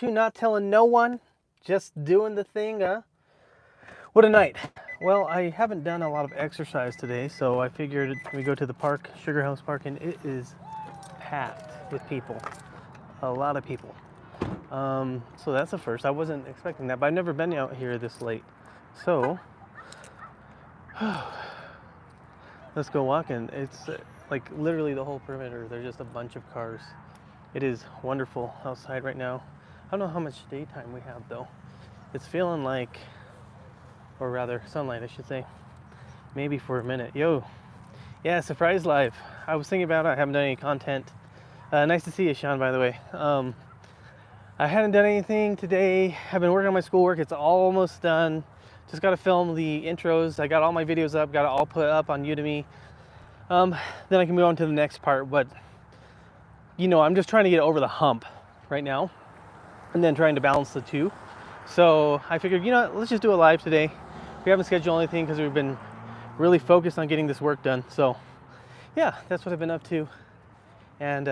You not telling no one, just doing the thing, huh? What a night. Well, I haven't done a lot of exercise today, so I figured we go to the park, Sugar House Park, and it is packed with people. A lot of people. So that's a first. I wasn't expecting that, but I've never been out here this late. So, let's go walking. It's like literally the whole perimeter. There's just a bunch of cars. It is wonderful outside right now. I don't know how much daytime we have though. It's feeling like, or rather sunlight I should say, maybe for a minute. Yo, yeah, surprise live. I was thinking about it. I haven't done any content. Nice to see you, Sean, by the way. I hadn't done anything today. I've been working on my schoolwork. It's almost done. Just got to film the intros. I got all my videos up, got it all put up on Udemy. Then I can move on to the next part. But, you know, I'm just trying to get over the hump right now and then trying to balance the two. So I figured, you know what, let's just do it live today. We haven't scheduled anything because we've been really focused on getting this work done. So yeah, that's what I've been up to. And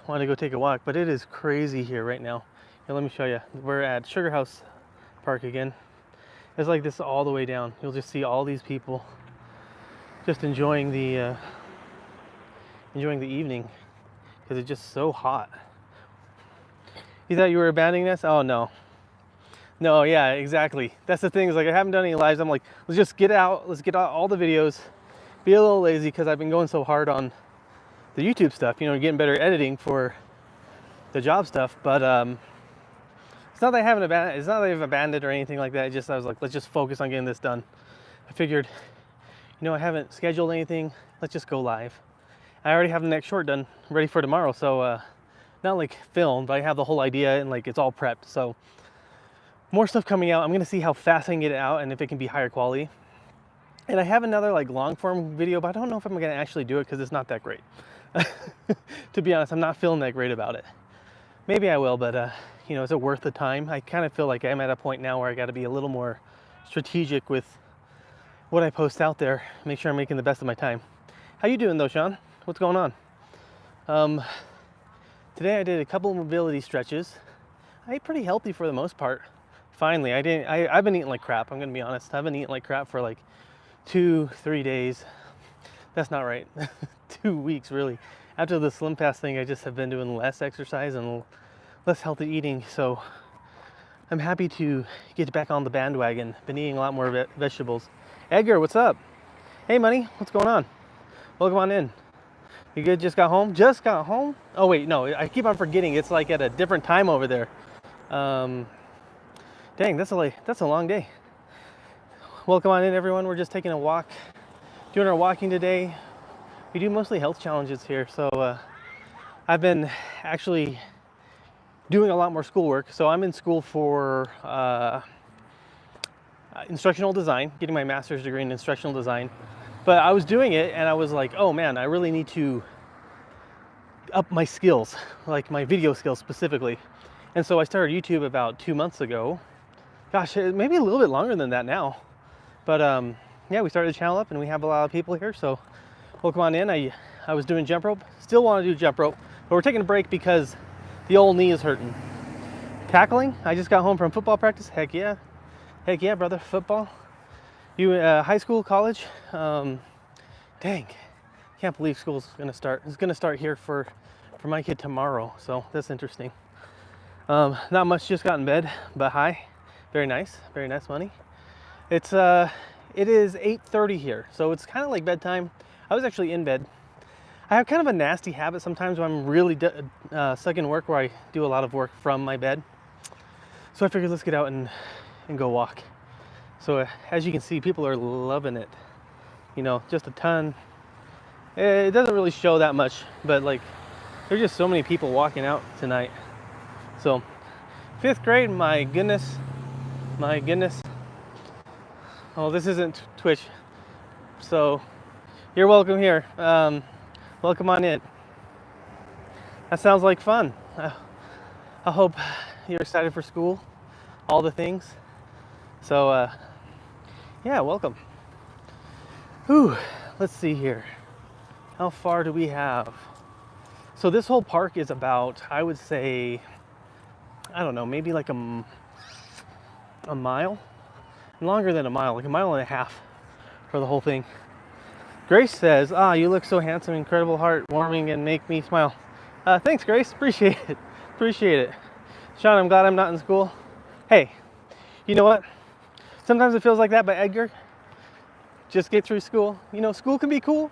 wanted to go take a walk, but it is crazy here right now. Here, let me show you. We're at Sugar House Park again. It's like this all the way down. You'll just see all these people just enjoying the evening because it's just so hot. You thought you were abandoning us? Oh no. No, yeah, exactly. That's the thing, is like I haven't done any lives. I'm like, let's just get out, let's get out all the videos. Be a little lazy because I've been going so hard on the YouTube stuff, you know, getting better editing for the job stuff. But it's not that I haven't abandoned, it's not that I've abandoned or anything like that. It's just I was like, let's just focus on getting this done. I figured, you know, I haven't scheduled anything. Let's just go live. I already have the next short done, ready for tomorrow. So not like filmed, but I have the whole idea and like it's all prepped. So more stuff coming out. I'm gonna see how fast I can get it out and if it can be higher quality. And I have another like long form video, but I don't know if I'm gonna actually do it because it's not that great. To be honest, I'm not feeling that great about it. Maybe I will, but you know, is it worth the time? I kind of feel like I'm at a point now where I got to be a little more strategic with what I post out there. Make sure I'm making the best of my time. How you doing though, Sean? What's going on? Today I did a couple of mobility stretches. I ate pretty healthy for the most part. Finally, I've been eating like crap. I'm gonna be honest. I've been eating like crap for like 2-3 days. That's not right. 2 weeks really. After the Slim Fast thing, I just have been doing less exercise and less healthy eating. So I'm happy to get back on the bandwagon. Been eating a lot more vegetables. Edgar, what's up? Hey, money, what's going on? Welcome on in. You good? Just got home? Just got home? Oh wait, no, I keep on forgetting. It's like at a different time over there. Dang, that's a long day. Welcome on in, everyone. We're just taking a walk, doing our walking today. We do mostly health challenges here, so I've been actually doing a lot more schoolwork. So I'm in school for instructional design, getting my master's degree in instructional design. But I was doing it and I was like, oh man, I really need to up my skills, like my video skills specifically. And so I started YouTube about 2 months ago. Gosh, maybe a little bit longer than that now. But yeah, we started the channel up and we have a lot of people here. So welcome on in. I was doing jump rope, still want to do jump rope, but we're taking a break because the old knee is hurting. Tackling, I just got home from football practice. Heck yeah, brother, football. You high school, college? Dang, can't believe school's gonna start. It's gonna start here for my kid tomorrow, so that's interesting. Not much, just got in bed, but hi, very nice money. It is 8:30 here, so it's kind of like bedtime. I was actually in bed. I have kind of a nasty habit sometimes when I'm really stuck in work where I do a lot of work from my bed. So I figured let's get out and go walk. So as you can see, people are loving it. You know, just a ton. It doesn't really show that much, but like there's just so many people walking out tonight. So 5th grade, my goodness. Oh, this isn't Twitch, so you're welcome here. Welcome on in. That sounds like fun. I hope you're excited for school, all the things. So yeah, welcome. Whew, let's see here. How far do we have? So this whole park is about, I would say, I don't know, maybe like a mile, longer than a mile, like a mile and a half for the whole thing. Grace says, "Ah, you look so handsome, incredible, heartwarming, and make me smile." Thanks, Grace. Appreciate it. Appreciate it. Sean, I'm glad I'm not in school. Hey, you know what? Sometimes it feels like that, but Edgar, just get through school. You know, school can be cool.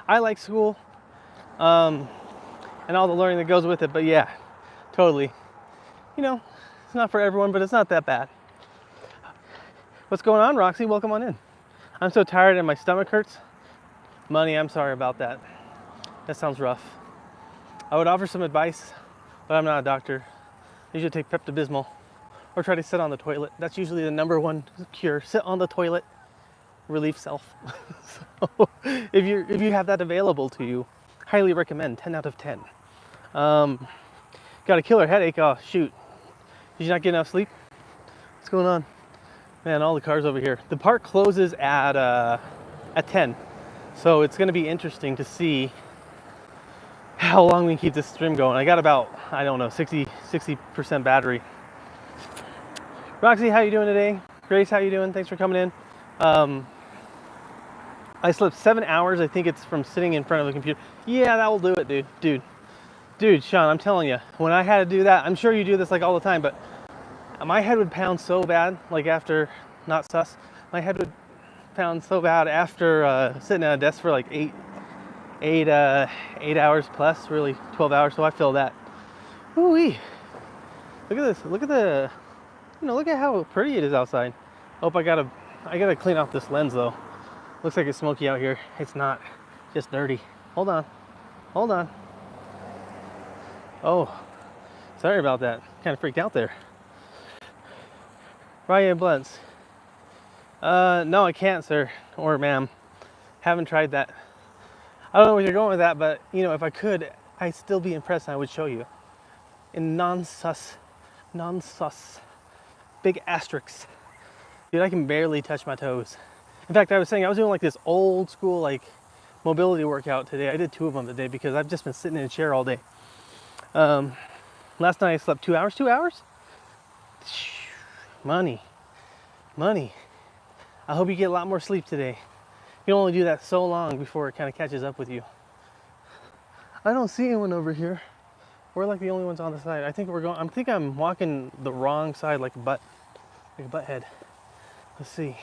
I like school, and all the learning that goes with it. But yeah, totally. You know, it's not for everyone, but it's not that bad. What's going on, Roxy? Welcome on in. I'm so tired and my stomach hurts. Money, I'm sorry about that. That sounds rough. I would offer some advice, but I'm not a doctor. You should take Pepto-Bismol or try to sit on the toilet. That's usually the number one cure. Sit on the toilet, relieve self. So if you have that available to you, highly recommend. 10 out of 10. Got a killer headache. Oh shoot, did you not get enough sleep? What's going on? Man, all the cars over here. The park closes at 10. So it's going to be interesting to see how long we can keep this stream going. I got about, I don't know, 60% battery. Roxy, how you doing today? Grace, how you doing? Thanks for coming in. I slept 7 hours. I think it's from sitting in front of the computer. Yeah, that will do it, dude, Sean, I'm telling you, when I had to do that, I'm sure you do this like all the time, but my head would pound so bad, like after, not sus, my head would pound so bad after sitting at a desk for like eight hours plus, really 12 hours. So I feel that. Ooh-wee. Look at this. Look at the, look at how pretty it is outside. Oh, I gotta clean off this lens though. Looks like it's smoky out here. It's not, just dirty. Hold on. Oh, sorry about that. Kind of freaked out there. Ryan Blunts. No, I can't, sir or ma'am. Haven't tried that. I don't know where you're going with that, but if I could, I'd still be impressed and I would show you. In non-sus, big asterisks. Dude, I can barely touch my toes. In fact, I was saying I was doing like this old school like mobility workout today. I did 2 of them today because I've just been sitting in a chair all day. Last night I slept 2 hours. 2 hours? Money. I hope you get a lot more sleep today. You can only do that so long before it kind of catches up with you. I don't see anyone over here. We're like the only ones on the side. I think I'm walking the wrong side like a butt head. Let's see.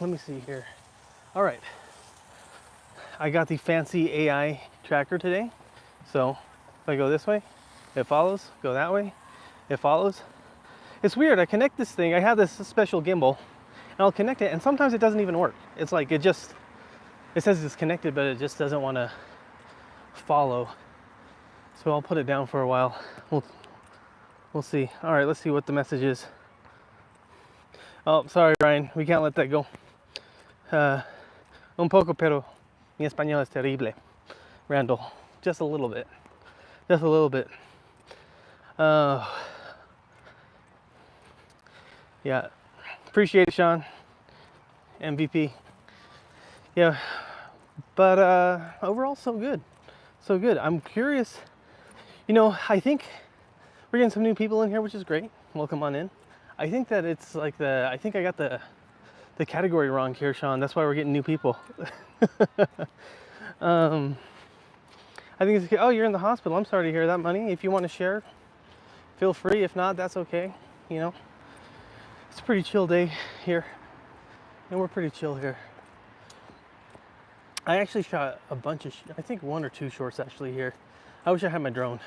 Let me see here. All right. I got the fancy AI tracker today. So if I go this way, it follows. Go that way, it follows. It's weird. I connect this thing. I have this special gimbal and I'll connect it and sometimes it doesn't even work. It's like it says it's connected, but it just doesn't want to follow. So I'll put it down for a while. We'll see. All right, let's see what the message is. Oh, sorry, Ryan. We can't let that go. Un poco, pero mi español es terrible. Randall, just a little bit. Yeah, appreciate it, Sean. MVP. Yeah, but overall, so good. I'm curious. I think we're getting some new people in here, which is great. Welcome on in. I think that it's like I think I got the category wrong here, Sean. That's why we're getting new people. I think it's, oh, you're in the hospital. I'm sorry to hear that, Money. If you want to share, feel free. If not, that's okay. It's a pretty chill day here. And we're pretty chill here. I actually shot a bunch of, I think 1 or 2 shorts actually here. I wish I had my drone.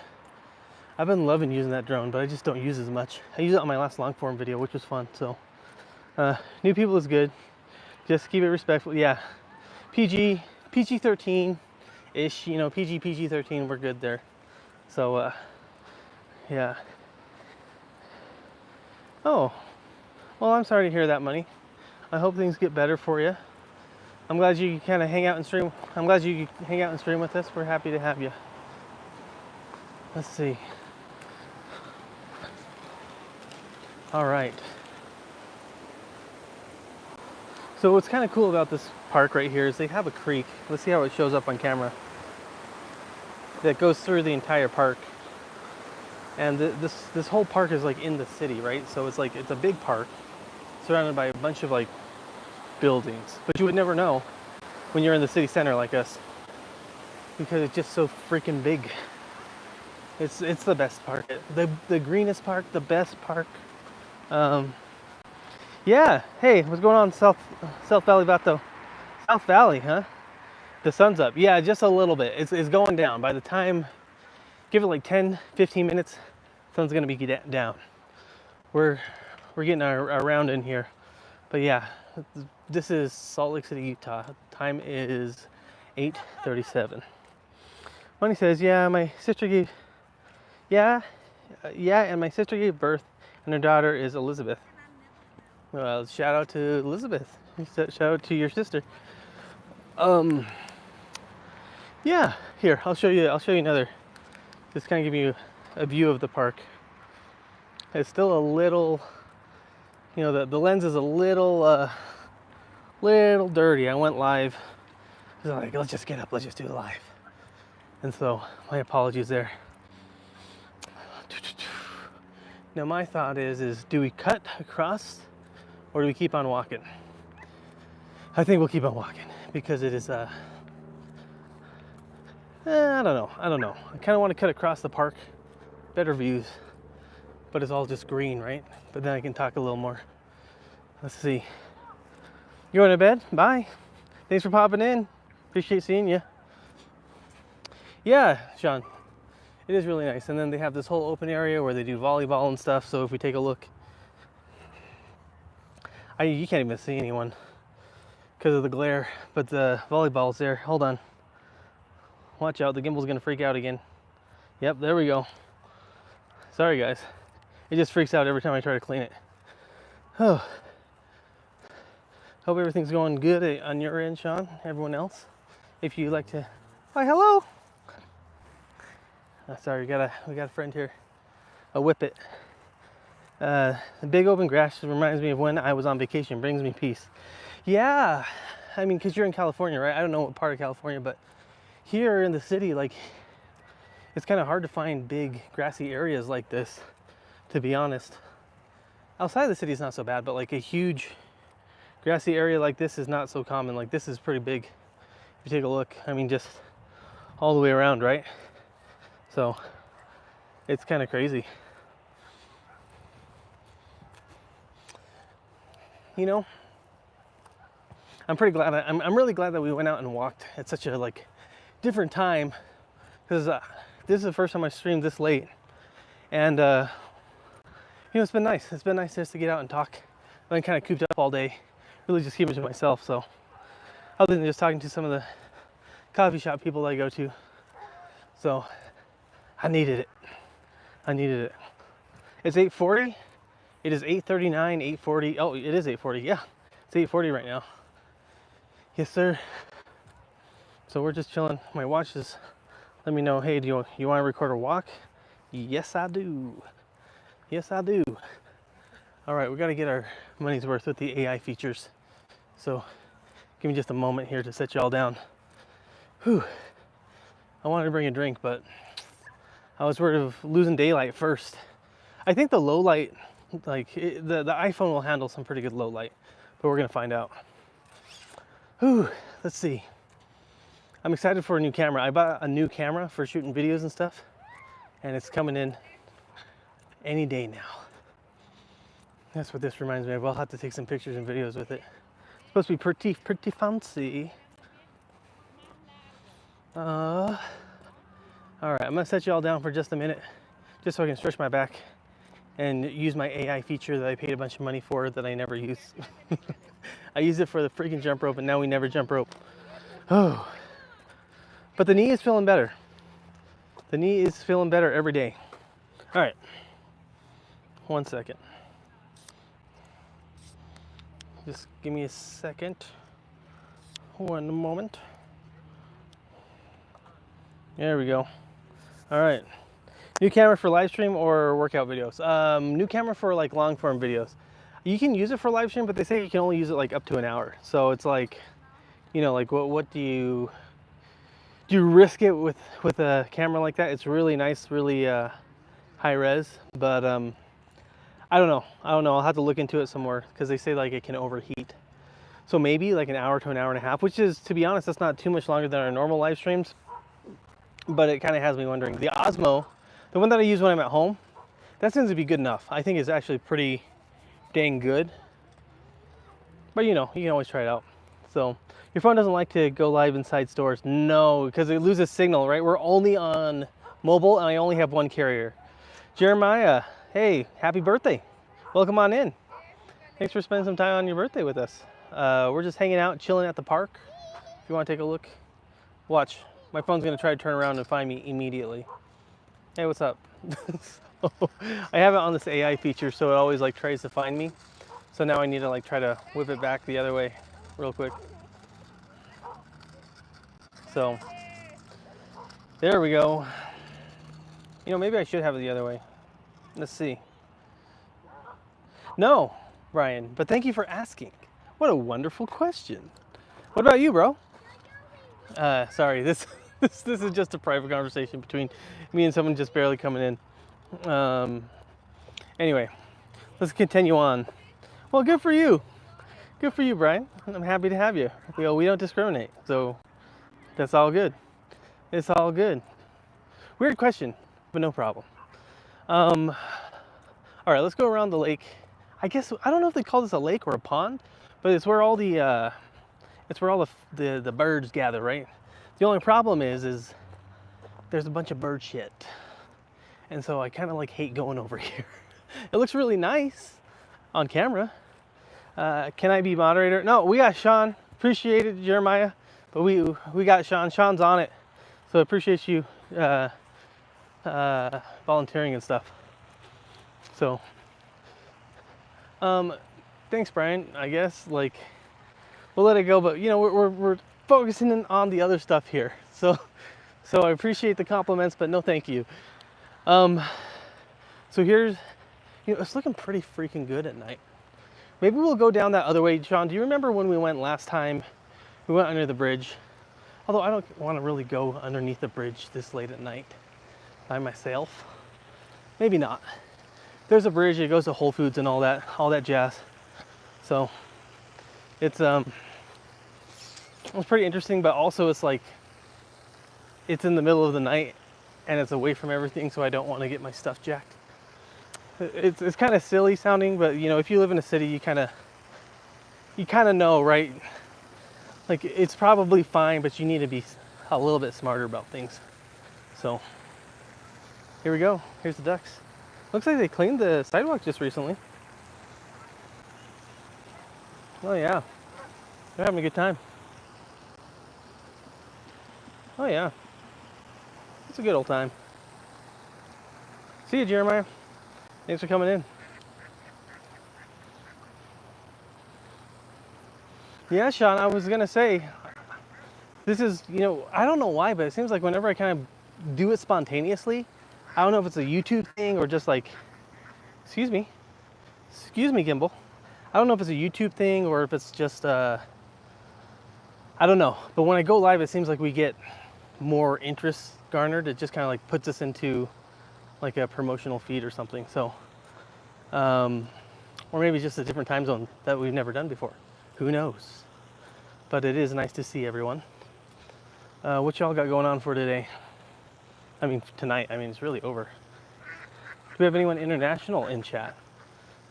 I've been loving using that drone, but I just don't use it as much. I used it on my last long form video, which was fun. So new people is good. Just keep it respectful. Yeah. PG-13 ish, PG-13, we're good there. So yeah. Oh, well, I'm sorry to hear that, Money. I hope things get better for you. I'm glad you kind of hang out and stream. I'm glad you hang out and stream with us. We're happy to have you. Let's see. All right. So what's kind of cool about this park right here is they have a creek. Let's see how it shows up on camera. that goes through the entire park. And this whole park is like in the city, right? So it's like, it's a big park surrounded by a bunch of like buildings, but you would never know when you're in the city center like us, because it's just so freaking big. It's the best park, the greenest park, the best park. Yeah. Hey, what's going on, South Valley Vato? South Valley, huh? The sun's up. Yeah, just a little bit. It's going down. By the time, give it like 10-15 minutes, sun's gonna be down. We're getting our round in here. But yeah, this is Salt Lake City, Utah. Time is 8:37. Money says, yeah, my sister gave, and my sister gave birth, and her daughter is Elizabeth. Well, shout out to Elizabeth. Shout out to your sister. Yeah, here, I'll show you another. Just kind of give you a view of the park. It's still a little, you know, the lens is a little dirty. I went live. I was like, let's just get up, let's just do it live. And so, my apologies there. Now my thought is do we cut across or do we keep on walking? I think we'll keep on walking because it is, I don't know. I kind of want to cut across the park, better views, but it's all just green, right? But then I can talk a little more. Let's see. You going to bed? Bye. Thanks for popping in. Appreciate seeing you. Yeah, Sean, it is really nice. And then they have this whole open area where they do volleyball and stuff. So if we take a look, you can't even see anyone because of the glare, but the volleyball's there. Hold on. Watch out, the gimbal's gonna freak out again. Yep, there we go. Sorry guys. It just freaks out every time I try to clean it. Oh. Hope everything's going good on your end, Sean. Everyone else. If you like to, hi, hello. Sorry, we got a friend here. A whippet. The big open grass reminds me of when I was on vacation. Brings me peace. Yeah, I mean, cause you're in California, right? I don't know what part of California, but here in the city, like, it's kind of hard to find big grassy areas like this, to be honest. Outside the city is not so bad, but like a huge grassy area like this is not so common. Like, this is pretty big. If you take a look, I mean, just all the way around, right? So it's kind of crazy. You know, I'm pretty glad. I'm really glad that we went out and walked at such a like different time, because this is the first time I streamed this late, and you know, it's been nice. It's been nice just to get out and talk. I've been kind of cooped up all day, really just keeping it to myself. So other than just talking to some of the coffee shop people that I go to, so I needed it. It's 8:40. It is 8:39, 8:40. Oh, it is 8:40. Yeah, it's 8:40 right now. Yes, sir. So we're just chilling. My watch is let me know, hey, do you want to record a walk? Yes, I do. Yes, I do. All right, we got to get our money's worth with the AI features. So give me just a moment here to set y'all down. Whew. I wanted to bring a drink, but I was worried of losing daylight first. I think the low light, like the iPhone will handle some pretty good low light, but we're gonna find out. Whew, let's see. I'm excited for a new camera. I bought a new camera for shooting videos and stuff, and it's coming in any day now. That's what this reminds me of. I'll have to take some pictures and videos with it. It's supposed to be pretty fancy. All right, I'm gonna set you all down for just a minute, just so I can stretch my back and use my AI feature that I paid a bunch of money for that I never use. I use it for the freaking jump rope, and now we never jump rope. Oh, but the knee is feeling better. The knee is feeling better every day. All right, 1 second. Just give me a second. 1 moment. There we go. All right. New camera for live stream or workout videos? New camera for like long form videos. You can use it for live stream, but they say you can only use it like up to an hour. So it's like, you know, like what do you do risk it with a camera like that. It's really nice, really high res, but I don't know. I'll have to look into it some more because they say like it can overheat. So maybe like an hour to an hour and a half, which is, to be honest, that's not too much longer than our normal live streams. But it kind of has me wondering. The Osmo, the one that I use when I'm at home, that seems to be good enough. I think it's actually pretty dang good. But you know, you can always try it out. So your phone doesn't like to go live inside stores? No, because it loses signal, right? We're only on mobile and I only have one carrier. Jeremiah, hey, happy birthday. Welcome on in. Thanks for spending some time on your birthday with us. We're just hanging out, chilling at the park. If you want to take a look, watch. My phone's gonna try to turn around and find me immediately. Hey, what's up? So, I have it on this AI feature, so it always like tries to find me. So now I need to like try to whip it back the other way real quick. So there we go. You know, maybe I should have it the other way. Let's see. No, Brian, but thank you for asking. What a wonderful question. What about you, bro? Sorry, this is just a private conversation between me and someone just barely coming in. Anyway, let's continue on. Well, good for you. Good for you, Brian. I'm happy to have you. We don't discriminate, so that's all good. It's all good. Weird question, but no problem. All right, let's go around the lake. I guess, I don't know if they call this a lake or a pond, but it's where all the birds gather, right? The only problem is there's a bunch of bird shit. And so I kind of like hate going over here. It looks really nice on camera. Can I be moderator? No, we got Sean. Appreciate it, Jeremiah. But we got Sean. Sean's on it. So I appreciate you volunteering and stuff. So, thanks, Brian. I guess like we'll let it go. But you know, we're focusing on the other stuff here. So I appreciate the compliments, but no, thank you. So here's, you know, it's looking pretty freaking good at night. Maybe we'll go down that other way. Sean, do you remember when we went last time? We went under the bridge. Although I don't want to really go underneath the bridge this late at night by myself. Maybe not. There's a bridge, it goes to Whole Foods and all that jazz. So it's pretty interesting, but also it's like, it's in the middle of the night and it's away from everything, so I don't want to get my stuff jacked. It's kind of silly sounding, but you know, if you live in a city, you kind of know, right? Like it's probably fine, but you need to be a little bit smarter about things. So here we go. Here's the ducks. Looks like they cleaned the sidewalk just recently. Oh yeah, they're having a good time. Oh yeah, it's a good old time. See you, Jeremiah. Thanks for coming in. Yeah, Sean, I was gonna say, this is, you know, I don't know why, but it seems like whenever I kind of do it spontaneously, I don't know if it's a YouTube thing or just like, excuse me, Gimbal. I don't know if it's a YouTube thing or if it's just, I don't know. But when I go live, it seems like we get more interest garnered. It just kind of like puts us into like a promotional feed or something. So, or maybe just a different time zone that we've never done before. Who knows? But it is nice to see everyone. What y'all got going on for today? I mean, tonight. I mean, it's really over. Do we have anyone international in chat?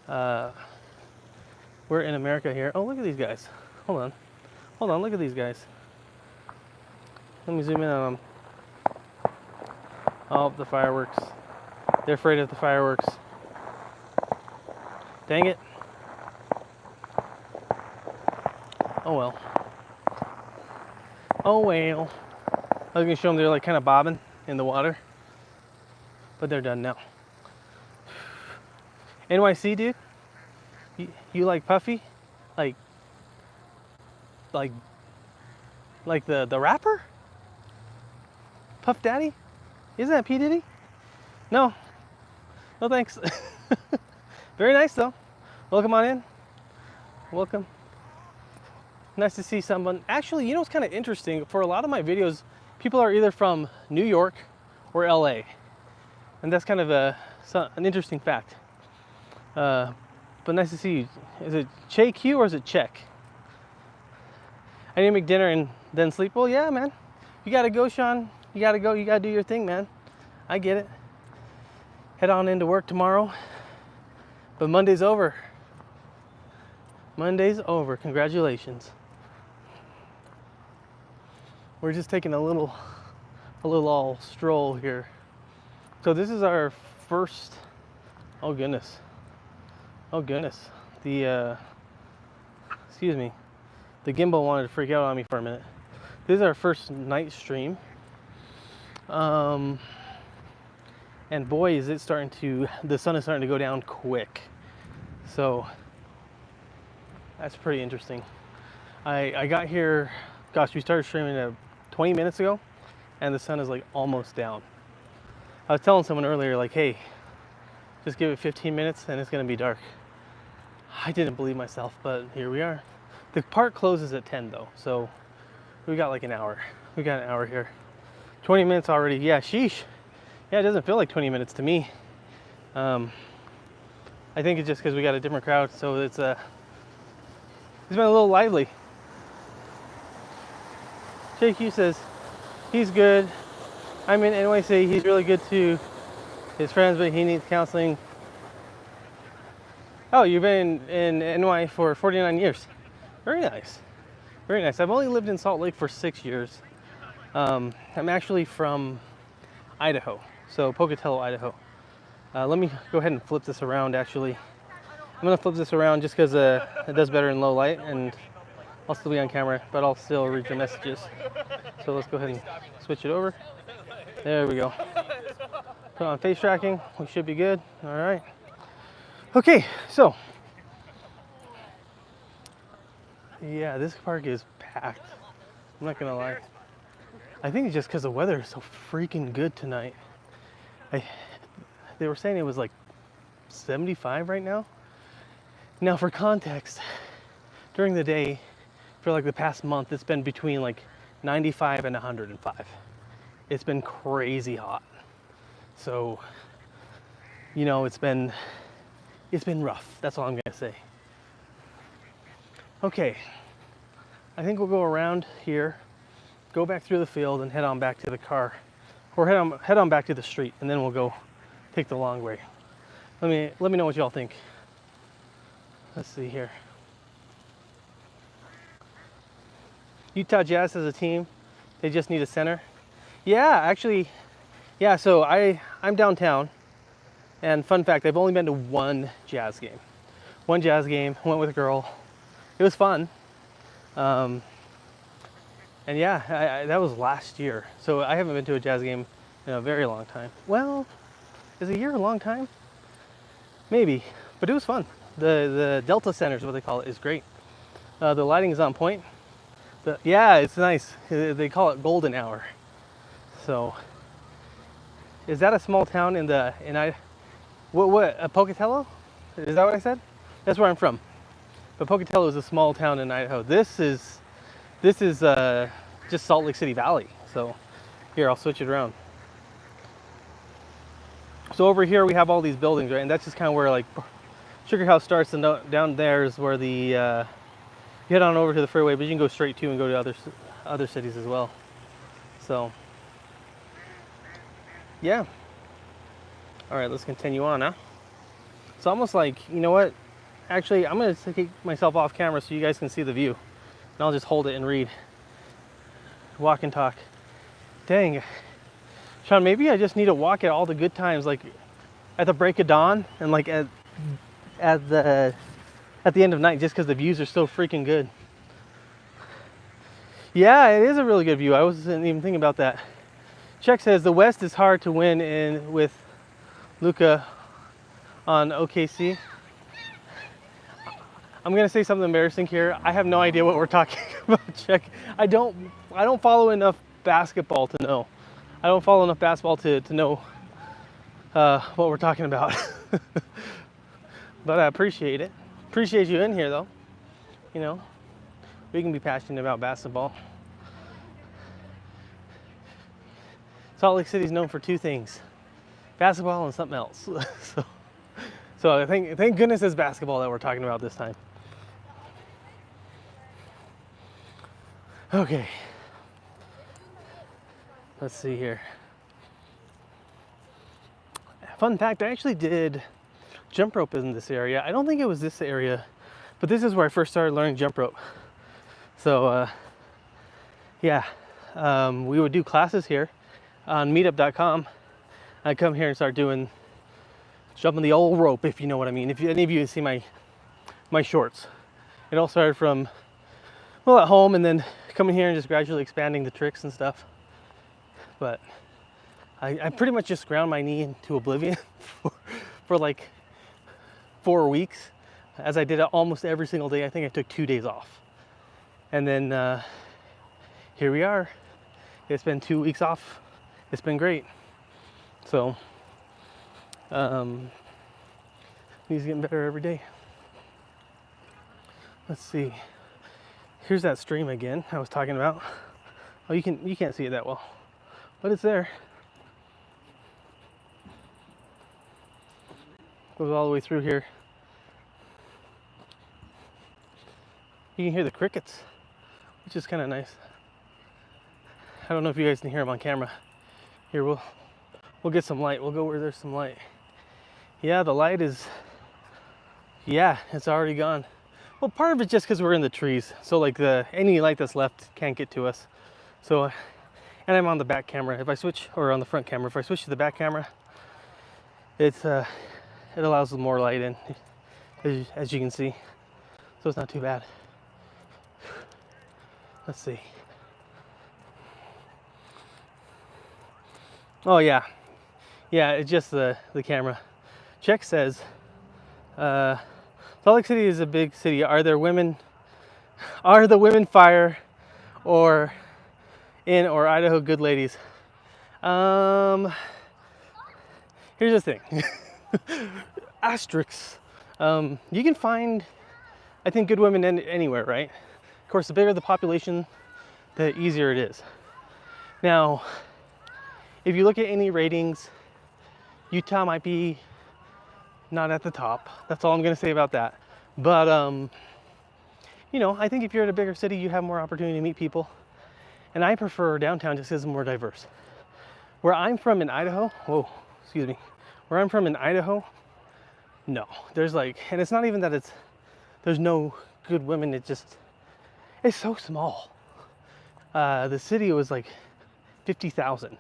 We're in America here. Oh, look at these guys. Hold on, look at these guys. Let me zoom in on them. Oh, the fireworks. They're afraid of the fireworks. Dang it. Oh well. Oh well. I was gonna show them they're like kind of bobbing in the water. But they're done now. NYC, dude? You like Puffy? Like the rapper? Puff Daddy? Isn't that P. Diddy? No. No thanks. Very nice though. Welcome on in. Welcome. Nice to see someone. Actually, you know what's kind of interesting? For a lot of my videos, people are either from New York or LA. And that's kind of an interesting fact. But nice to see you. Is it Che Q or is it Check? I need to make dinner and then sleep. Well, yeah, man. You gotta go, Sean. You gotta go. You gotta do your thing, man. I get it. Head on into work tomorrow. But Monday's over. Monday's over. Congratulations. We're just taking a little all stroll here. So this is our first. Oh goodness. Oh goodness. The excuse me. The gimbal wanted to freak out on me for a minute. This is our first night stream. And boy, is it the sun is starting to go down quick. So that's pretty interesting. I got here, gosh, we started streaming 20 minutes ago and the sun is like almost down. I was telling someone earlier, like, hey, just give it 15 minutes and it's gonna be dark. I didn't believe myself, but here we are. The park closes at 10 though, so we got like an hour. We got an hour here. 20 minutes already, yeah, sheesh. Yeah, it doesn't feel like 20 minutes to me. I think it's just because we got a different crowd, so it's been a little lively. JQ says he's good. I'm in NYC, he's really good to his friends, but he needs counseling. Oh, you've been in NY for 49 years. Very nice. Very nice. I've only lived in Salt Lake for 6 years. I'm actually from Idaho, so Pocatello, Idaho. Let me go ahead and flip this around, actually. I'm gonna flip this around just because it does better in low light, and I'll still be on camera, but I'll still read your messages. So let's go ahead and switch it over. There we go. Put on face tracking, we should be good. All right. Okay, so. Yeah, this park is packed. I'm not gonna lie. I think it's just because the weather is so freaking good tonight. They were saying it was like 75 right now. Now for context, during the day, for like the past month, it's been between like 95 and 105. It's been crazy hot. So, you know, it's been rough. That's all I'm gonna say. Okay, I think we'll go around here, go back through the field and head on back to the car, or head on back to the street, and then we'll go take the long way. Let me know what y'all think. Let's see here. Utah Jazz has a team. They just need a center. Yeah, actually, yeah, so I'm downtown, and fun fact, I've only been to one Jazz game. One Jazz game, went with a girl. It was fun. And yeah, that was last year. So I haven't been to a Jazz game in a very long time. Well, is a year a long time? Maybe, but it was fun. The Delta Center is what they call it, is great. The lighting is on point. Yeah, it's nice. They call it golden hour. So, is that a small town Pocatello? Is that what I said? That's where I'm from. But Pocatello is a small town in Idaho. This is just Salt Lake City Valley. So here, I'll switch it around. So over here we have all these buildings, right? And that's just kind of where like Sugar House starts, and down there is where the you head on over to the freeway, but you can go straight to and go to other cities as well. So yeah. All right, let's continue on, huh? It's almost like, you know what? Actually, I'm going to take myself off camera so you guys can see the view. And I'll just hold it and read. Walk and talk. Dang. Sean, maybe I just need to walk at all the good times, like at the break of dawn and like at the end of night, just because the views are so freaking good. Yeah, it is a really good view. I wasn't even thinking about that. Check says the West is hard to win in with Luka on OKC. I'm gonna say something embarrassing here. I have no idea what we're talking about, Check. I don't follow enough basketball to know. I don't follow enough basketball to know what we're talking about. But I appreciate it. Appreciate you in here though. You know, we can be passionate about basketball. Salt Lake City is known for two things: basketball and something else. so I think, thank goodness it's basketball that we're talking about this time. Okay. Let's see here. Fun fact, I actually did jump rope in this area. I don't think it was this area, but this is where I first started learning jump rope. So yeah, we would do classes here on meetup.com. I'd come here and start doing jumping the old rope, if you know what I mean. If any of you see my shorts. It all started from, well, at home, and then coming here and just gradually expanding the tricks and stuff. But I pretty much just ground my knee into oblivion for like 4 weeks, as I did it almost every single day. I think I took 2 days off. And then here we are. It's been 2 weeks off. It's been great. So he's getting better every day. Let's see. Here's that stream again I was talking about. Oh, you can't see it that well, but it's there. Goes all the way through here. You can hear the crickets, which is kind of nice. I don't know if you guys can hear them on camera. Here, we'll get some light. We'll go where there's some light. Yeah, the light is, yeah, it's already gone. Well, part of it's just because we're in the trees, so like any light that's left can't get to us. So, and I'm on the back camera. If I switch, or on the front camera, if I switch to the back camera, it allows more light in, as you can see. So it's not too bad. Let's see. Oh yeah, it's just the camera. Check says, Salt Lake City is a big city. Are the women fire or in or Idaho good ladies? Here's the thing. Asterisks. You can find, I think, good women anywhere, right? Of course, the bigger the population, the easier it is. Now, if you look at any ratings, Utah might be not at the top. That's all I'm gonna say about that. But you know, I think if you're in a bigger city, you have more opportunity to meet people. And I prefer downtown just because it's more diverse. Where I'm from in Idaho, where I'm from in Idaho, no. There's like, and it's not even that there's no good women, it's so small. The city was like 50,000.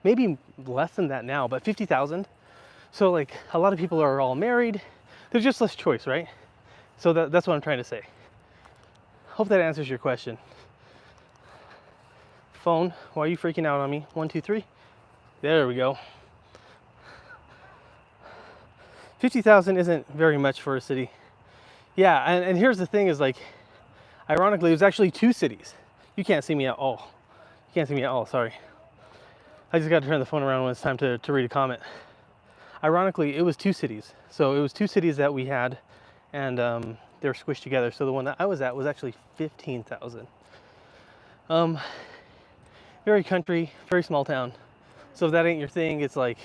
Maybe less than that now, but 50,000. So like a lot of people are all married. There's just less choice, right? So that's what I'm trying to say. Hope that answers your question. Phone, why are you freaking out on me? 1, 2, 3. There we go. 50,000 isn't very much for a city. Yeah, and here's the thing is, like, ironically, it was actually 2 cities. You can't see me at all. You can't see me at all, sorry. I just got to turn the phone around when it's time to read a comment. Ironically, it was 2 cities. So it was 2 cities that we had, and they were squished together. So the one that I was at was actually 15,000. Very country, very small town. So if that ain't your thing, it's like,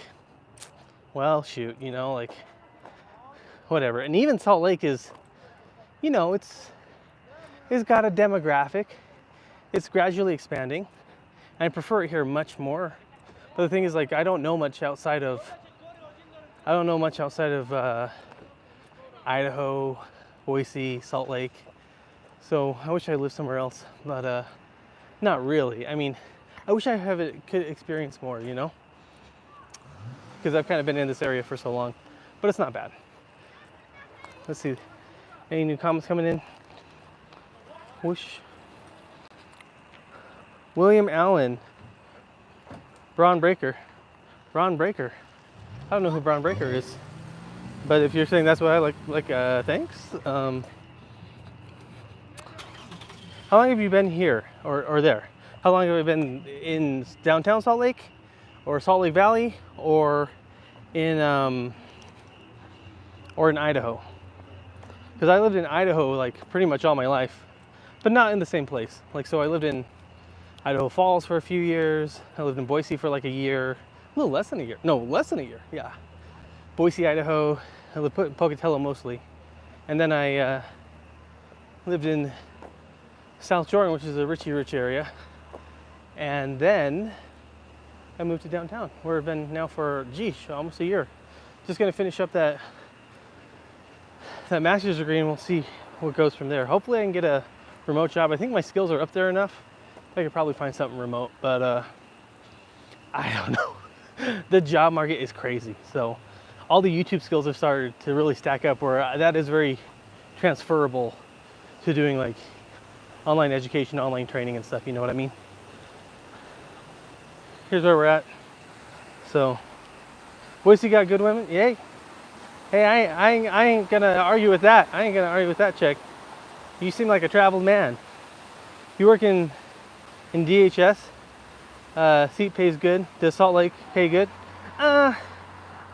well, shoot, you know, like, whatever. And even Salt Lake is, you know, it's got a demographic. It's gradually expanding. I prefer it here much more. But the thing is, like, I don't know much outside of Idaho, Boise, Salt Lake. So I wish I lived somewhere else, but not really. I mean, I wish I could experience more, you know? Because I've kind of been in this area for so long, but it's not bad. Let's see, any new comments coming in? Whoosh. William Allen. Braun Breaker. Braun Breaker. I don't know who Braun Breaker is, but if you're saying that's what I like, thanks. How long have you been here or there? How long have you been in downtown Salt Lake, or Salt Lake Valley, or in Idaho? Because I lived in Idaho like pretty much all my life, but not in the same place. Like, so I lived in Idaho Falls for a few years. I lived in Boise for like a year, a little less than a year. No, less than a year. Yeah, Boise, Idaho. I lived in Pocatello mostly, and then I lived in South Jordan, which is a Richie Rich area, and then I moved to downtown, where I've been now for, geesh, almost a year. Just gonna finish up that master's degree, and we'll see what goes from there. Hopefully I can get a remote job. I think my skills are up there enough. I could probably find something remote, but I don't know. The job market is crazy. So all the YouTube skills have started to really stack up, where that is very transferable to doing like online education, online training and stuff, you know what I mean? Here's where we're at. So, Boise got good women? Yay. Hey, I ain't gonna argue with that. I ain't gonna argue with that chick. You seem like a traveled man. You work in DHS. Seat pays good. Does Salt Lake pay good? I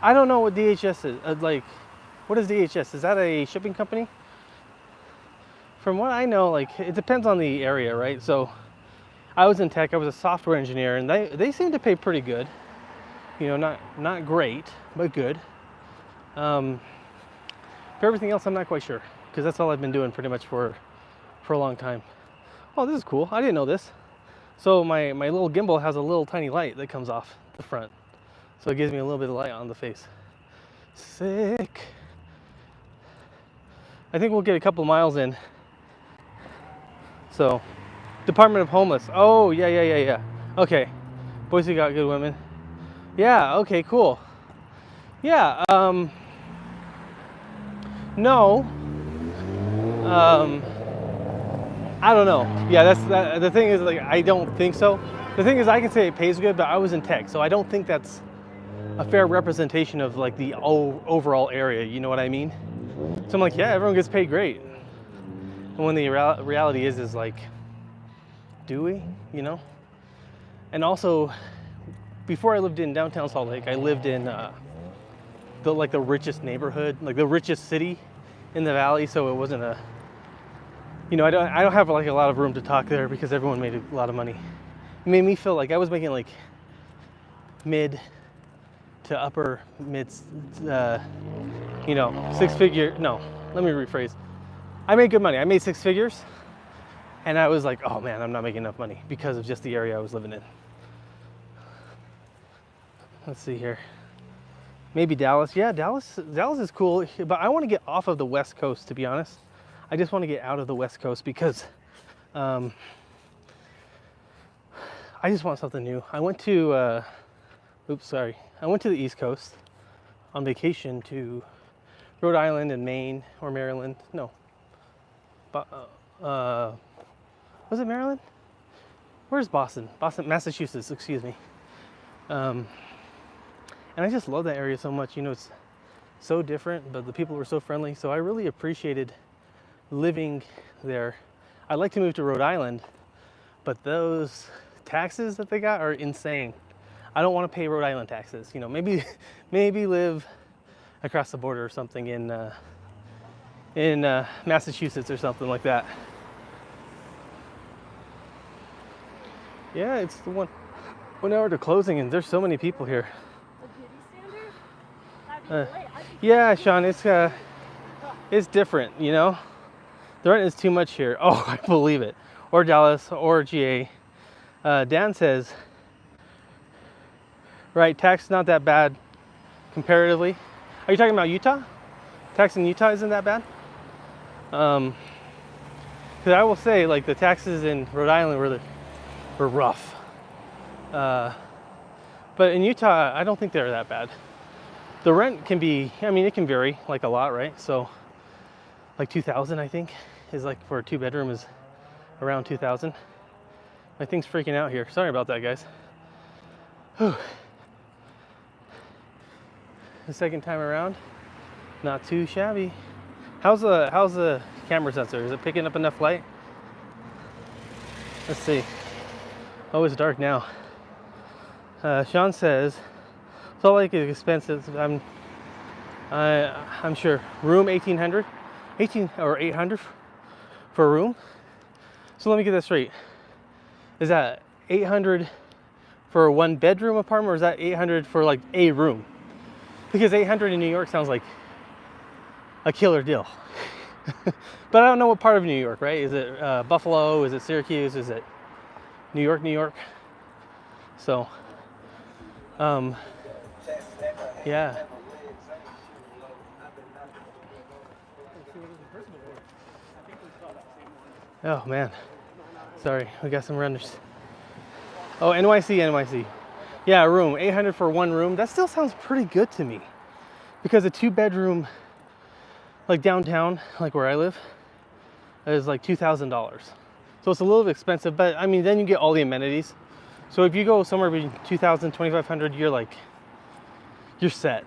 don't know what DHS is. Like, what is DHS? Is that a shipping company? From what I know, like, it depends on the area, right? So I was in tech, I was a software engineer, and they seem to pay pretty good. You know, not great, but good. For everything else, I'm not quite sure, because that's all I've been doing pretty much for a long time. Oh, this is cool. I didn't know this. So my little gimbal has a little tiny light that comes off the front. So it gives me a little bit of light on the face. Sick. I think we'll get a couple miles in. So, Department of Homeless. Oh, yeah. Okay. Boise got good women. Yeah, okay, cool. Yeah, no. I don't know. Yeah, the thing is, like, I don't think so. The thing is, I can say it pays good, but I was in tech, so I don't think that's a fair representation of like the overall area, you know what I mean? So I'm like, yeah, everyone gets paid great. And when the reality is like, do we, you know? And also, before I lived in downtown Salt Lake, I lived in the richest neighborhood, like the richest city in the valley. So it wasn't a, you know, I don't have like a lot of room to talk there because everyone made a lot of money. It made me feel like I was making like mid to upper mid, you know, six figure. No, let me rephrase. I made good money. I made six figures, and I was like, oh man, I'm not making enough money because of just the area I was living in. Let's see here. Maybe Dallas. Yeah, Dallas is cool, but I want to get off of the West Coast, to be honest. I just want to get out of the West Coast because I just want something new. I went to, I went to the East Coast on vacation to Rhode Island and Maine or Maryland. No. Was it Maryland? Where's Boston? Boston, Massachusetts, excuse me. And I just love that area so much. You know, it's so different, but the people were so friendly. So I really appreciated living there. I'd like to move to Rhode Island, but those taxes that they got are insane. I don't want to pay Rhode Island taxes. You know, maybe live across the border or something in Massachusetts or something like that. Yeah, it's the 1 hour to closing, and there's so many people here. Yeah, Sean, it's different, you know. The rent is too much here. Oh, I believe it. Or Dallas, or GA. Dan says, right, tax is not that bad comparatively. Are you talking about Utah? Tax in Utah isn't that bad? Because I will say, like, the taxes in Rhode Island were rough. But in Utah, I don't think they're that bad. The rent can be, I mean, it can vary like a lot, right? So like 2,000, I think, is like for a 2-bedroom is around 2,000. My thing's freaking out here. Sorry about that, guys. Whew. The second time around, not too shabby. How's the camera sensor? Is it picking up enough light? Let's see. Oh, it's dark now. Sean says, Salt Lake is expensive. I'm sure. Room 1,800, 800 for a room. So let me get that straight. Is that 800 for a 1-bedroom apartment, or is that 800 for like a room? Because 800 in New York sounds like a killer deal. But I don't know what part of New York, right? Is it Buffalo? Is it Syracuse? Is it New York, New York? So, yeah. Oh man, sorry, we got some runners. Oh, NYC. Yeah, a room, 800 for one room. That still sounds pretty good to me. Because a 2-bedroom, like downtown, like where I live, is like $2,000. So it's a little bit expensive, but I mean, then you get all the amenities. So if you go somewhere between 2,000, 2,500, you're set.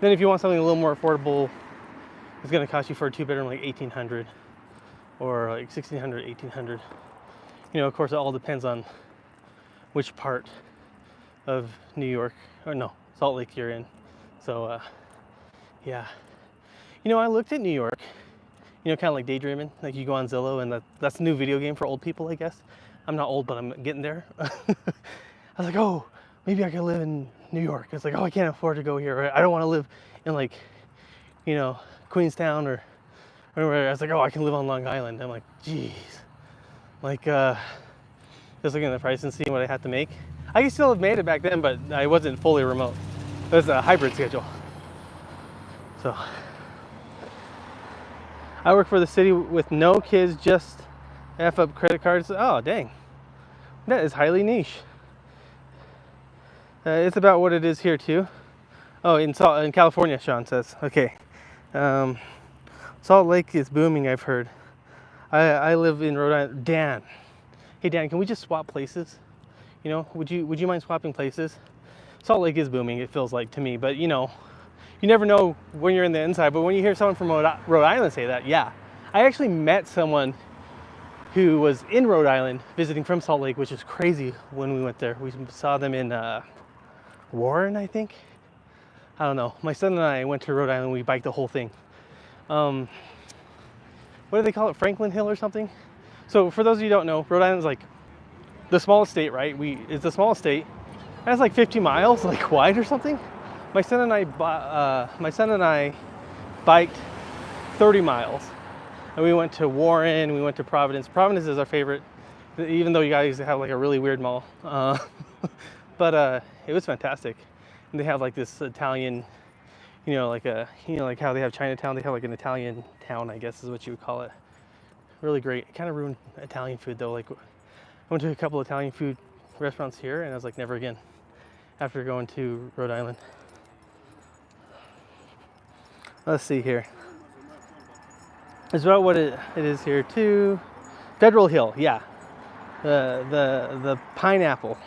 Then if you want something a little more affordable, it's gonna cost you for a 2-bedroom like 1,800 or like 1,600, 1,800. You know, of course, it all depends on which part of New York, or no, Salt Lake you're in. So, yeah. You know, I looked at New York, you know, kind of like daydreaming. Like you go on Zillow, and that's a new video game for old people, I guess. I'm not old, but I'm getting there. I was like, oh, maybe I could live in New York. It's like, oh, I can't afford to go here. Or I don't want to live in like, you know, Queenstown or where. I was like, oh, I can live on Long Island. I'm like, geez. Like, just looking at the price and seeing what I had to make. I could still have made it back then, but I wasn't fully remote. It was a hybrid schedule. So, I work for the city with no kids, just F up credit cards. Oh, dang. That is highly niche. It's about what it is here too. Oh, in California, Sean says. Okay. Salt Lake is booming, I've heard. I live in Rhode Island. Dan. Hey Dan, can we just swap places? You know, would you mind swapping places? Salt Lake is booming, it feels like to me, but you know, you never know when you're in the inside, but when you hear someone from Rhode Island say that, yeah. I actually met someone who was in Rhode Island visiting from Salt Lake, which is crazy when we went there. We saw them in Warren, I think. I don't know. My son and I went to Rhode Island, we biked the whole thing. What do they call it? Franklin Hill or something? So for those of you who don't know, Rhode Island's like the smallest state, right? It's the smallest state. And it's like 50 miles, like wide or something. My son and I biked 30 miles, and we went to Warren. We went to Providence. Providence is our favorite, even though you guys have like a really weird mall. But it was fantastic. And they have like this Italian, you know, like how they have Chinatown. They have like an Italian town, I guess is what you would call it. Really great. It kind of ruined Italian food though. Like I went to a couple Italian food restaurants here, and I was like, never again. After going to Rhode Island. Let's see here. It's about what it is here too. Federal Hill, yeah. The pineapple.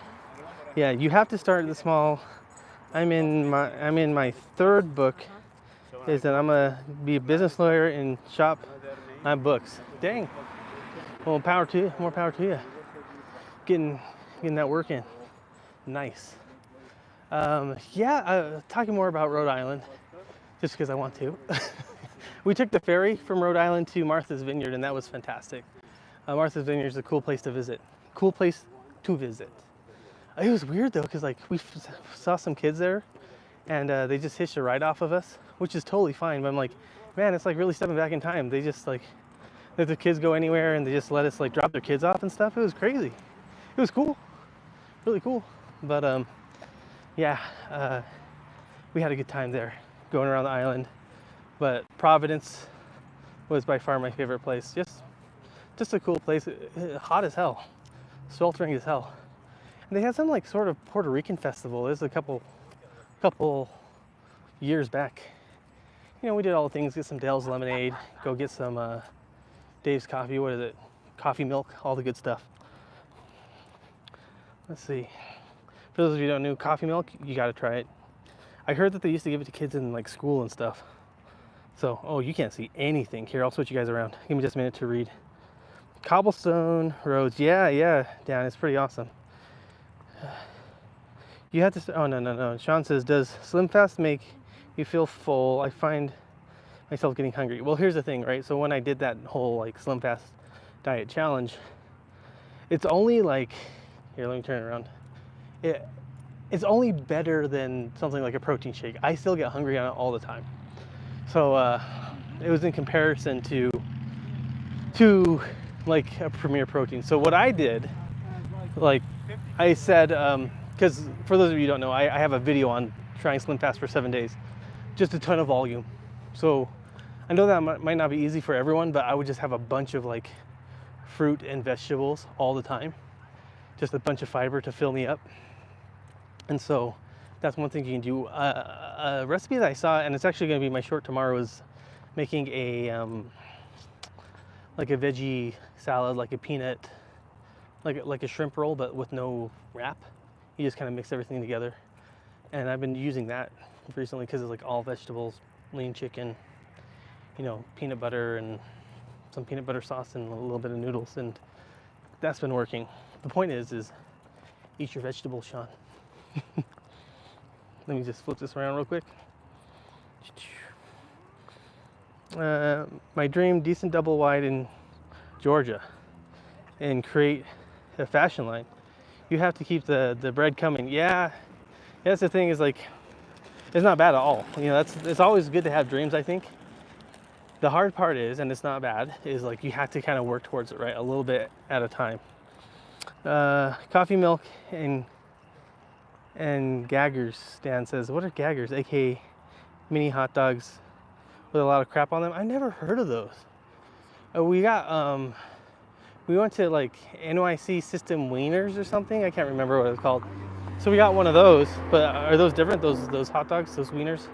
Yeah, you have to start the small. I'm in my third book. Is that I'm gonna be a business lawyer and shop my books. Dang. Well, more power to you. Getting that work in. Nice. Talking more about Rhode Island, just because I want to. We took the ferry from Rhode Island to Martha's Vineyard, and that was fantastic. Martha's Vineyard is a cool place to visit. It was weird though, because like we saw some kids there, and they just hitched a ride off of us, which is totally fine. But I'm like, man, it's like really stepping back in time. They just like let the kids go anywhere, and they just let us like drop their kids off and stuff. It was crazy. It was cool, really cool. But we had a good time there, going around the island. But Providence was by far my favorite place. Just a cool place. Hot as hell, sweltering as hell. And they had some like sort of Puerto Rican festival. It was a couple years back. You know, we did all the things. Get some Dale's lemonade. Go get some Dave's coffee. What is it? Coffee milk. All the good stuff. Let's see. For those of you who don't know, coffee milk, you got to try it. I heard that they used to give it to kids in like school and stuff. So, oh, you can't see anything. Here, I'll switch you guys around. Give me just a minute to read. Cobblestone roads. Yeah, Dan, it's pretty awesome. You have to, oh, no. Sean says, does Slim Fast make you feel full? I find myself getting hungry. Well, here's the thing, right? So when I did that whole like Slim Fast diet challenge, it's only like Here, let me turn it around. It's only better than something like a protein shake. I still get hungry on it all the time. So it was in comparison to like a Premier Protein. So what I did, like I said, because for those of you who don't know, I have a video on trying Slim Fast for 7 days, just a ton of volume. So I know that might not be easy for everyone, but I would just have a bunch of like fruit and vegetables all the time, just a bunch of fiber to fill me up. And so that's one thing you can do. A recipe that I saw, and it's actually going to be my short tomorrow, is making a like a veggie salad, like a peanut, like a shrimp roll, but with no wrap. You just kind of mix everything together. And I've been using that recently because it's like all vegetables, lean chicken, you know, peanut butter and some peanut butter sauce and a little bit of noodles, and that's been working. The point is eat your vegetables, Sean. Let me just flip this around real quick. My dream, decent double wide in Georgia and create a fashion line. You have to keep the bread coming. Yeah, that's the thing, is like, it's not bad at all. You know, it's always good to have dreams, I think. The hard part is, and it's not bad, is like you have to kind of work towards it, right? A little bit at a time. Coffee milk and gaggers, Dan says. What are gaggers? AKA mini hot dogs with a lot of crap on them. I never heard of those. We went to like NYC System Wieners or something. I can't remember what it was called. So we got one of those, but are those different? Those hot dogs, those wieners?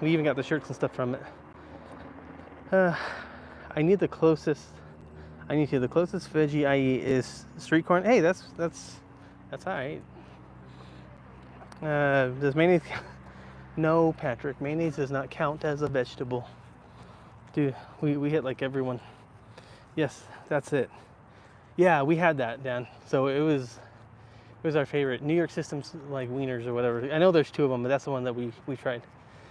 We even got the shirts and stuff from it. I need the closest veggie I eat is street corn. Hey, that's all right. Does mayonnaise? No, Patrick. Mayonnaise does not count as a vegetable. Dude, we hit like everyone. Yes, that's it. Yeah, we had that, Dan. So it was our favorite. New York Systems, like wieners or whatever. I know there's two of them, but that's the one that we tried.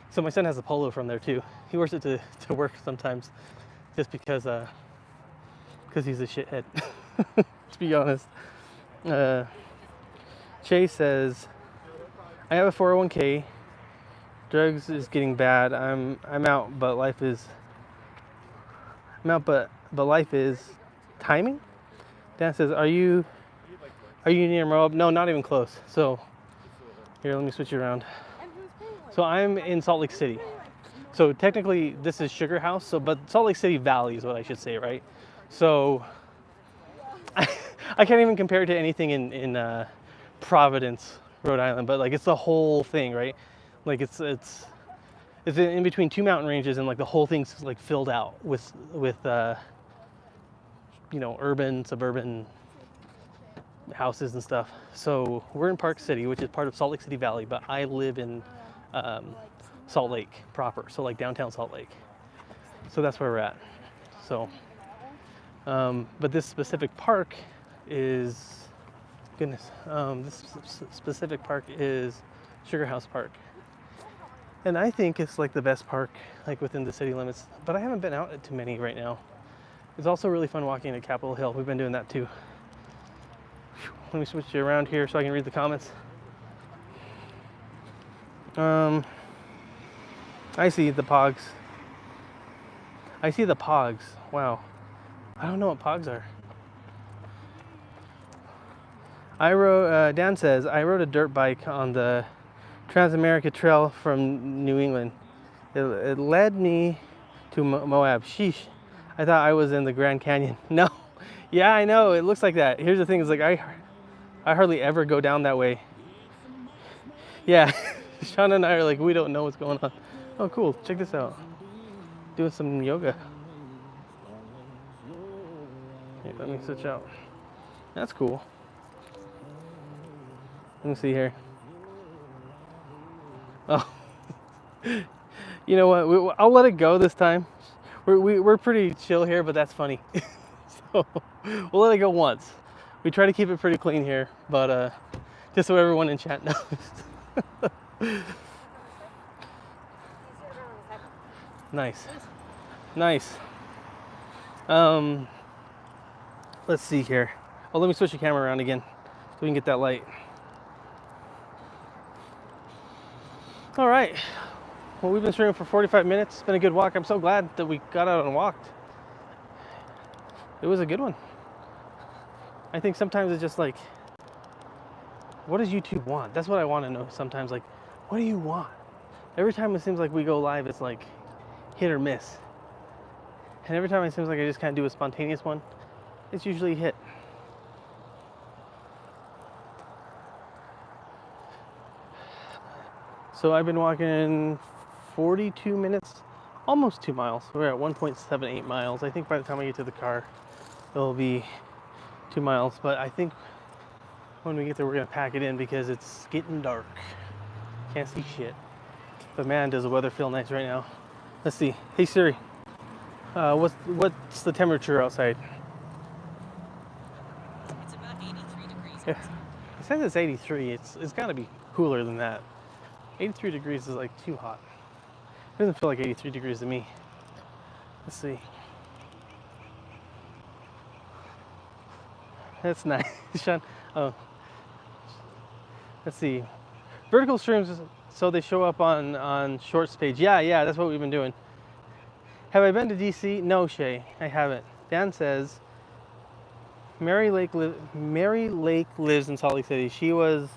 So my son has a Polo from there too. He wears it to work sometimes, just because he's a shithead. To be honest. Chase says, I have a 401k. Drugs is getting bad. I'm out, but life is. But life is timing. Dan says, are you near Moab? No, not even close. So here, let me switch you around. So I'm in Salt Lake City. So technically this is Sugar House, so but Salt Lake City Valley is what I should say, right? So I can't even compare it to anything in Providence, Rhode Island, but like it's the whole thing, right? Like it's in between two mountain ranges, and like the whole thing's like filled out with you know, urban, suburban houses and stuff. So we're in Park City, which is part of Salt Lake City Valley, but I live in Salt Lake proper, so like downtown Salt Lake. So that's where we're at. So, but this specific park is, goodness, this specific park is Sugar House Park. And I think it's like the best park like within the city limits, but I haven't been out at too many right now. It's also really fun walking at Capitol Hill. We've been doing that too. Let me switch you around here so I can read the comments. I see the Pogs. Wow. I don't know what Pogs are. Dan says, I rode a dirt bike on the Transamerica Trail from New England. It led me to Moab. Sheesh. I thought I was in the Grand Canyon. No. Yeah, I know. It looks like that. Here's the thing, is like I hardly ever go down that way. Yeah. Sean and I are like, we don't know what's going on. Oh, cool. Check this out. Doing some yoga. Okay, let me switch out. That's cool. Let me see here. Oh. You know what? I'll let it go this time. We're pretty chill here, but that's funny. So we'll let it go once. We try to keep it pretty clean here, but just so everyone in chat knows. Nice. Let's see here. Oh, let me switch the camera around again so we can get that light. All right. Well, we've been streaming for 45 minutes. It's been a good walk. I'm so glad that we got out and walked. It was a good one. I think sometimes it's just like, what does YouTube want? That's what I want to know sometimes. Like, what do you want? Every time it seems like we go live, it's like hit or miss. And every time it seems like I just kind of do a spontaneous one, it's usually hit. So I've been walking 42 minutes, almost 2 miles. We're at 1.78 miles. I think by the time I get to the car, it'll be 2 miles. But I think when we get there, we're gonna pack it in because it's getting dark. Can't see shit. But man, does the weather feel nice right now. Let's see. Hey Siri, what's the temperature outside? It's about 83 degrees. Yeah. It says it's 83. It's gotta be cooler than that. 83 degrees is like too hot. It doesn't feel like 83 degrees to me. Let's see. That's nice, Sean. Oh, let's see. Vertical streams, so they show up on Shorts page. Yeah, that's what we've been doing. Have I been to DC? No, Shay, I haven't. Dan says Mary Lake lives in Salt Lake City. She was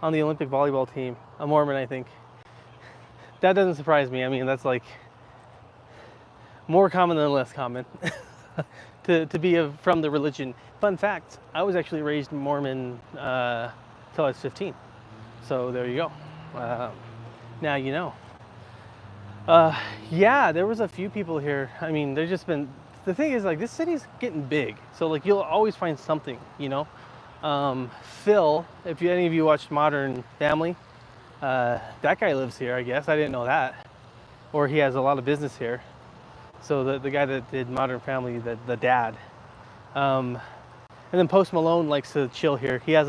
on the Olympic volleyball team, a Mormon, I think. That doesn't surprise me. I mean, that's like more common than less common to be from the religion. Fun fact, I was actually raised Mormon till I was 15. So there you go. Now you know. Yeah, there was a few people here. I mean, there's just been, the thing is like this city's getting big. So like you'll always find something, you know? Phil, if any of you watched Modern Family, that guy lives here, I guess. I didn't know that. Or he has a lot of business here. So the guy that did Modern Family, the dad. And then Post Malone likes to chill here. He has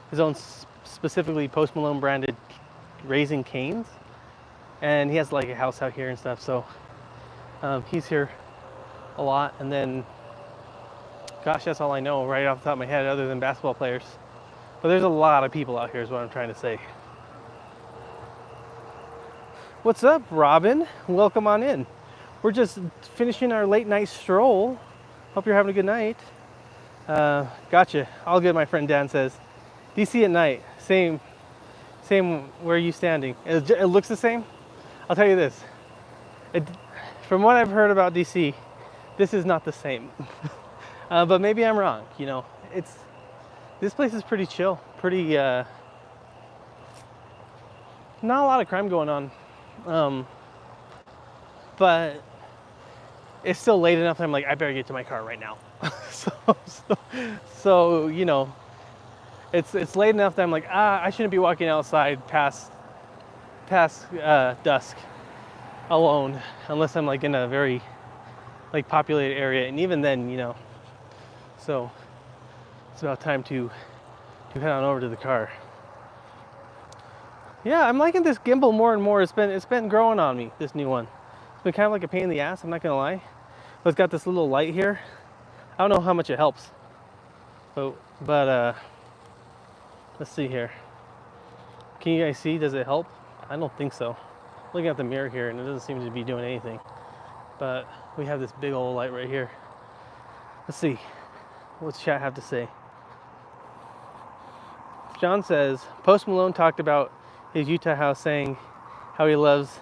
his own specifically Post Malone branded Raising Cane's. And he has like a house out here and stuff. So he's here a lot. And then, gosh, that's all I know right off the top of my head other than basketball players. But there's a lot of people out here is what I'm trying to say. What's up, Robin? Welcome on in. We're just finishing our late night stroll. Hope you're having a good night. Gotcha. All good, my friend Dan says. DC at night, same where are you standing? It looks the same? I'll tell you this. From what I've heard about DC, this is not the same. But maybe I'm wrong, you know. This place is pretty chill, pretty, not a lot of crime going on. But it's still late enough that I'm like, I better get to my car right now. so you know, it's late enough that I'm like, I shouldn't be walking outside past dusk alone, unless I'm like in a very like populated area, and even then, you know. So it's about time to head on over to the car. Yeah, I'm liking this gimbal more and more. It's been growing on me, this new one. It's been kind of like a pain in the ass, I'm not gonna lie. But it's got this little light here. I don't know how much it helps. But let's see here. Can you guys see? Does it help? I don't think so. Looking at the mirror here, and it doesn't seem to be doing anything. But we have this big old light right here. Let's see. What's chat have to say? John says, Post Malone talked about his Utah house, saying how he loves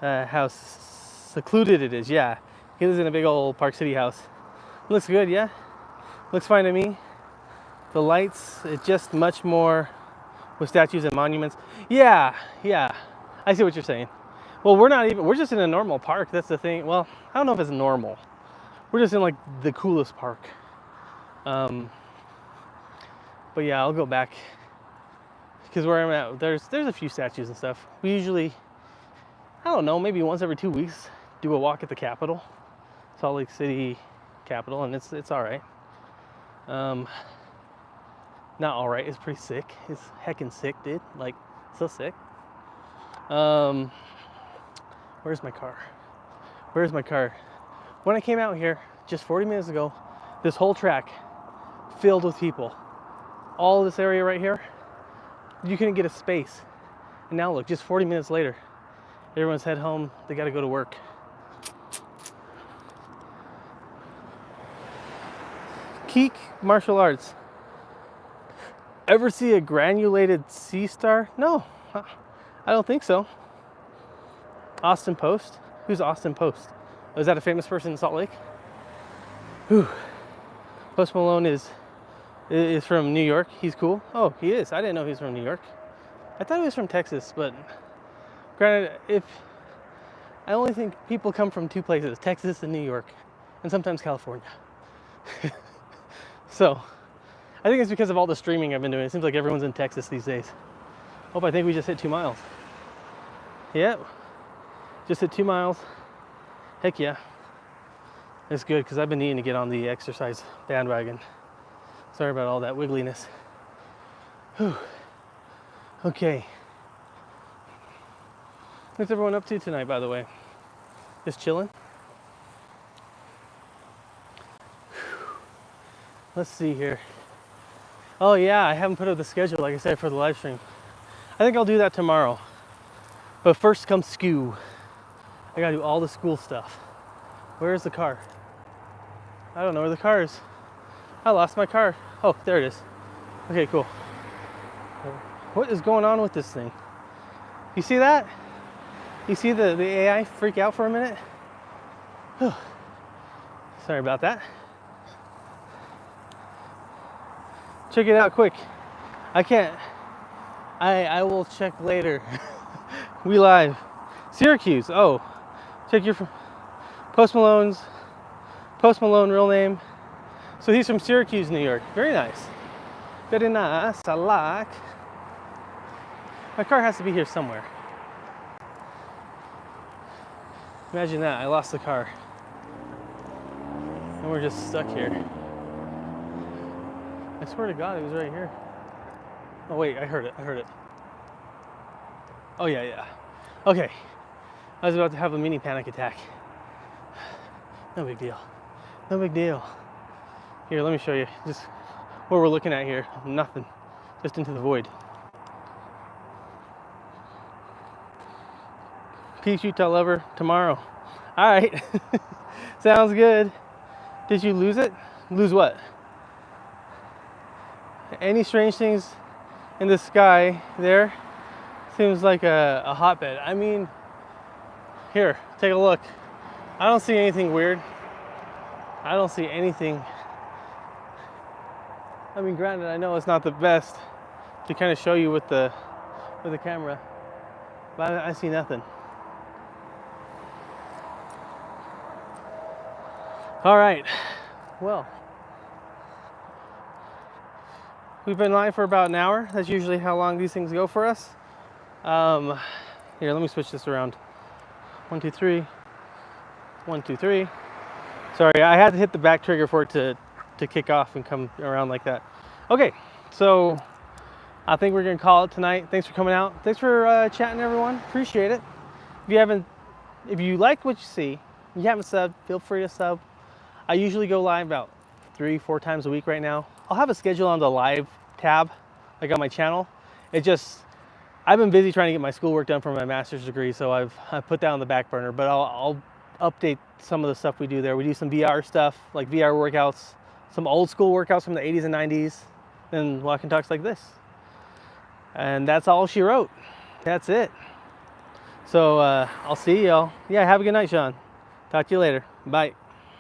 how secluded it is. Yeah, he lives in a big old Park City house. Looks good, yeah? Looks fine to me. The lights, it's just much more with statues and monuments. Yeah, I see what you're saying. Well, we're just in a normal park. That's the thing. Well, I don't know if it's normal. We're just in like the coolest park. But yeah, I'll go back because where I'm at, there's a few statues and stuff. We usually, I don't know, maybe once every 2 weeks, do a walk at the Capitol, Salt Lake City Capitol, and it's all right. Not all right. It's pretty sick. It's heckin' sick, dude. Like, so sick. Where's my car? When I came out here just 40 minutes ago, this whole track filled with people. All this area right here, you couldn't get a space. And now look, just 40 minutes later, everyone's head home. They got to go to work. Keek Martial Arts. Ever see a granulated sea star? No, I don't think so. Austin Post. Who's Austin Post? Oh, is that a famous person in Salt Lake? Whew. Post Malone is from New York. He's cool. Oh, he is. I didn't know he was from New York. I thought he was from Texas, but granted, I only think people come from two places, Texas and New York, and sometimes California. So, I think it's because of all the streaming I've been doing. It seems like everyone's in Texas these days. Oh, I think we just hit 2 miles. Yep, just hit 2 miles. Heck yeah. It's good because I've been needing to get on the exercise bandwagon. Sorry about all that wiggliness. Whew. Okay. What's everyone up to tonight, by the way? Just chilling? Let's see here. Oh yeah, I haven't put up the schedule, like I said, for the live stream. I think I'll do that tomorrow. But first comes school. I gotta do all the school stuff. Where is the car? I don't know where the car is. I lost my car. Oh, there it is. Okay, cool. What is going on with this thing? You see that? You see the AI freak out for a minute? Sorry about that. Check it out quick. I can't. I will check later. We live. Syracuse. Oh, check your Post Malone, real name. So he's from Syracuse, New York. Very nice. Very nice. I like. My car has to be here somewhere. Imagine that. I lost the car. And we're just stuck here. I swear to God, it was right here. Oh wait, I heard it. Oh yeah. Okay. I was about to have a mini panic attack. No big deal. Here, let me show you just what we're looking at here. Nothing. Just into the void. Peace, Utah lover. Tomorrow. All right. Sounds good. Did you lose it? Lose what? Any strange things in the sky there? Seems like a hotbed. I mean, here, take a look. I don't see anything weird. I don't see anything. I mean, granted, I know it's not the best to kind of show you with the camera, but I see nothing. All right, well, we've been live for about an hour. That's usually how long these things go for us. Here, let me switch this around. 1, 2, 3. 1, 2, 3. Sorry, I had to hit the back trigger for it to kick off and come around like that. Okay, so I think we're gonna call it tonight. Thanks for coming out. Thanks for chatting, everyone. Appreciate it. If you like what you see, you haven't subbed, feel free to sub. I usually go live about 3-4 times a week right now. I'll have a schedule on the live tab, like on my channel. I've been busy trying to get my schoolwork done for my master's degree, so I've put that on the back burner, but I'll update some of the stuff we do there. We do some VR stuff, like VR workouts, some old school workouts from the 80s and 90s, and walking talks like this. And that's all she wrote. That's it. So I'll see y'all. Yeah, have a good night, Sean. Talk to you later. Bye.